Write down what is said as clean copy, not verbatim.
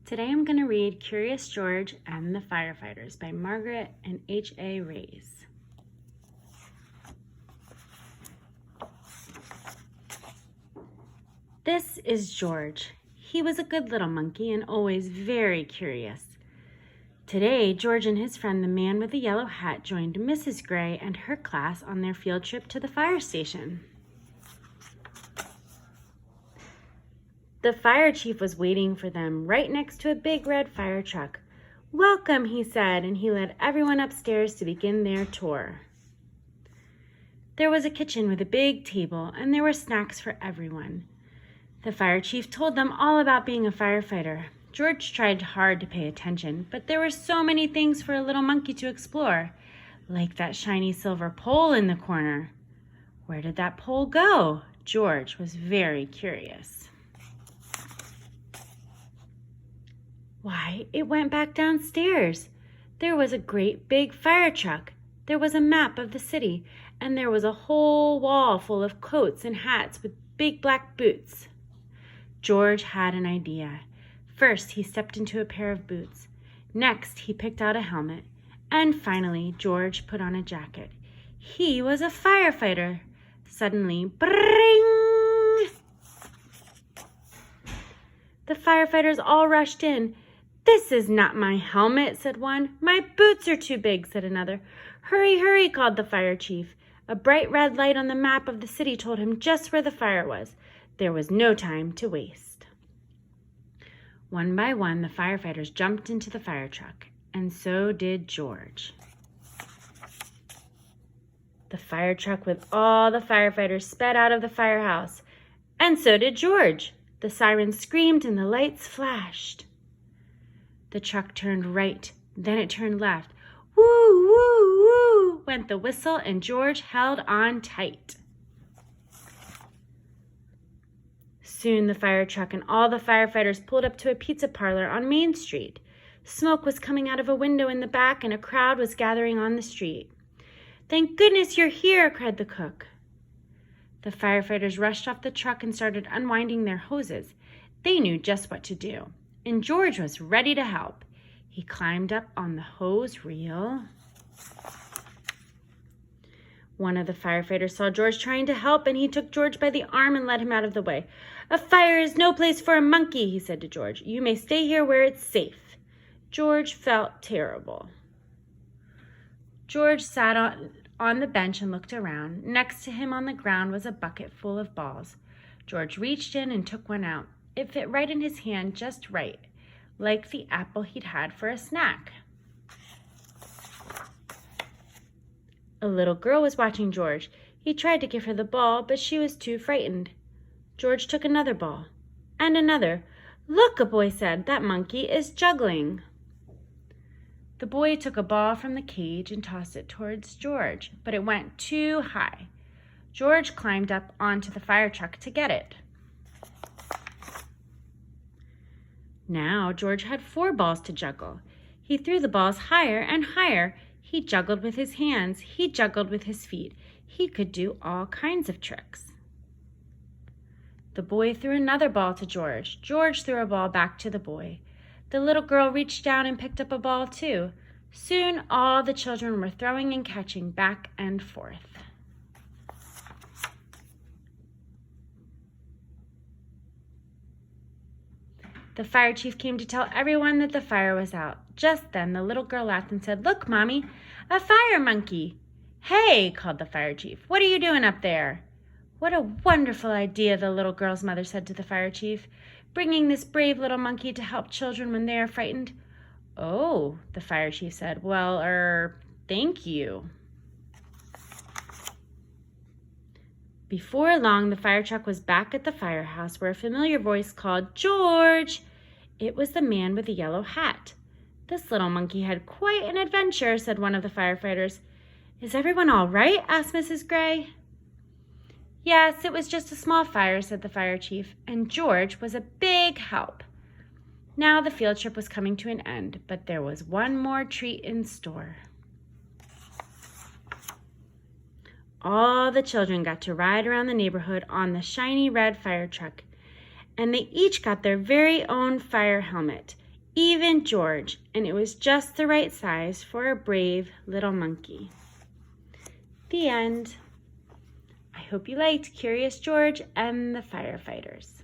Today I'm going to read Curious George and the Firefighters by Margaret and H.A. Rays. This is George. He was a good little monkey and always very curious. Today, George and his friend, the man with the yellow hat, joined Mrs. Gray and her class on their field trip to the fire station. The fire chief was waiting for them right next to a big red fire truck. "Welcome," he said, and he led everyone upstairs to begin their tour. There was a kitchen with a big table, and there were snacks for everyone. The fire chief told them all about being a firefighter. George tried hard to pay attention, but there were so many things for a little monkey to explore, like that shiny silver pole in the corner. Where did that pole go? George was very curious. Why, it went back downstairs. There was a great big fire truck. There was a map of the city, and there was a whole wall full of coats and hats with big black boots. George had an idea. First, he stepped into a pair of boots. Next, he picked out a helmet. And finally, George put on a jacket. He was a firefighter. Suddenly, bring! The firefighters all rushed in. "This is not my helmet," said one. "My boots are too big," said another. "Hurry, hurry," called the fire chief. A bright red light on the map of the city told him just where the fire was. There was no time to waste. One by one, the firefighters jumped into the fire truck, and so did George. The fire truck with all the firefighters sped out of the firehouse, and so did George. The sirens screamed and the lights flashed. The truck turned right, then it turned left. Woo, woo, woo, went the whistle, and George held on tight. Soon the fire truck and all the firefighters pulled up to a pizza parlor on Main Street. Smoke was coming out of a window in the back, and a crowd was gathering on the street. "Thank goodness you're here," cried the cook. The firefighters rushed off the truck and started unwinding their hoses. They knew just what to do, and George was ready to help. He climbed up on the hose reel. One of the firefighters saw George trying to help, and he took George by the arm and led him out of the way. "A fire is no place for a monkey," he said to George. "You may stay here where it's safe." George felt terrible. George sat on the bench and looked around. Next to him on the ground was a bucket full of balls. George reached in and took one out. It fit right in his hand, just right, like the apple he'd had for a snack. A little girl was watching George. He tried to give her the ball, but she was too frightened. George took another ball, and another. "Look," a boy said, "that monkey is juggling." The boy took a ball from the cage and tossed it towards George, but it went too high. George climbed up onto the fire truck to get it. Now George had 4 balls to juggle. He threw the balls higher and higher. He juggled with his hands. He juggled with his feet. He could do all kinds of tricks. The boy threw another ball to George. George threw a ball back to the boy. The little girl reached down and picked up a ball too. Soon all the children were throwing and catching back and forth. The fire chief came to tell everyone that the fire was out. Just then, the little girl laughed and said, "Look, Mommy, a fire monkey." "Hey," called the fire chief, "what are you doing up there?" "What a wonderful idea," the little girl's mother said to the fire chief, "bringing this brave little monkey to help children when they are frightened." "Oh," the fire chief said, "well, thank you." Before long, the fire truck was back at the firehouse where a familiar voice called, "George!" It was the man with the yellow hat. "This little monkey had quite an adventure," said one of the firefighters. "Is everyone all right?" asked Mrs. Gray. "Yes, it was just a small fire," said the fire chief, "and George was a big help." Now the field trip was coming to an end, but there was one more treat in store. All the children got to ride around the neighborhood on the shiny red fire truck, and they each got their very own fire helmet. even George, and it was just the right size for a brave little monkey. The end. I hope you liked Curious George and the Firefighters.